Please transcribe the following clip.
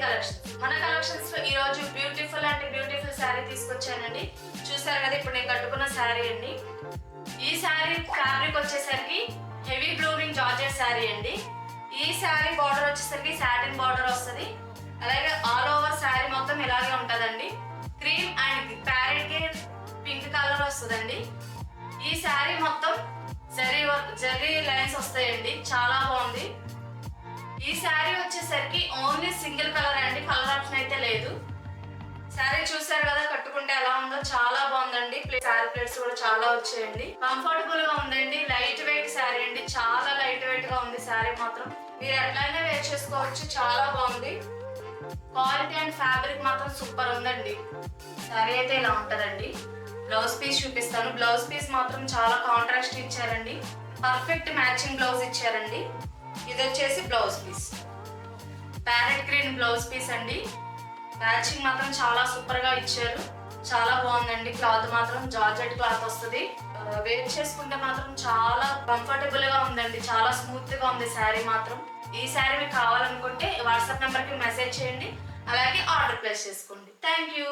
Collections. మన collections లో ఈ రోజు బ్యూటిఫుల్ అంటే బ్యూటిఫుల్ శారీ తీసుకొచ్చానండి. చూసారు కదా, ఇప్పుడు నేను కట్టుకున్న శారీ అండి. ఈ శారీ ఫ్యాబ్రిక్ వచ్చేసరికి హెవీ బ్లూమింగ్ జార్జెట్ శారీ అండి. ఈ శారీ బార్డర్ వచ్చేసరికి సాటిన్ బార్డర్ వస్తుంది. అలాగే ఆల్ ఓవర్ శారీ మొత్తం ఇలాగే ఉంటుందండి. Cream and parrot pink colour వస్తుందండి. ఈ శారీ మొత్తం జరీ లైన్స్ వస్తాయండి. చాలా బాగుంది. ఈ శారీ వచ్చేసరికి ఓన్లీ సింగిల్ కలర్ అండి, కలర్ ఆప్షన్ అయితే లేదు. శారీ చూసారు కదా, కట్టుకుంటే ఎలా ఉందో చాలా బాగుందండి. శారీ ప్లేట్స్ కూడా చాలా వచ్చాయండి. కంఫర్టబుల్ గా ఉందండి. లైట్ వెయిట్ శారీ అండి, చాలా లైట్ వెయిట్ గా ఉంది శారీ మాత్రం. మీరు ఎట్లయినా వేర్ చేసుకోవచ్చు, చాలా బాగుంది. క్వాలిటీ అండ్ ఫ్యాబ్రిక్ మాత్రం సూపర్ ఉందండి. శారీ అయితే ఇలా ఉంటదండి. బ్లౌజ్ పీస్ చూపిస్తాను. బ్లౌజ్ పీస్ మాత్రం చాలా కాంట్రాస్ట్ ఇచ్చారండి. పర్ఫెక్ట్ మ్యాచింగ్ బ్లౌజ్ ఇచ్చారండి. ఇది వచ్చేసి blouse piece, parrot green blouse piece అండి. మ్యాచింగ్ మాత్రం చాలా సూపర్ గా ఇచ్చారు. చాలా బాగుందండి. క్లాత్ మాత్రం జార్జెట్ క్లాత్ వస్తుంది. వేర్ చేసుకుంటే మాత్రం చాలా కంఫర్టబుల్ గా ఉందండి. చాలా స్మూత్ గా ఉంది శారీ మాత్రం. ఈ శారీ మీకు కావాలనుకుంటే వాట్సాప్ నెంబర్ కి మెసేజ్ చేయండి. అలాగే ఆర్డర్ ప్లేస్ చేసుకోండి. Thank you.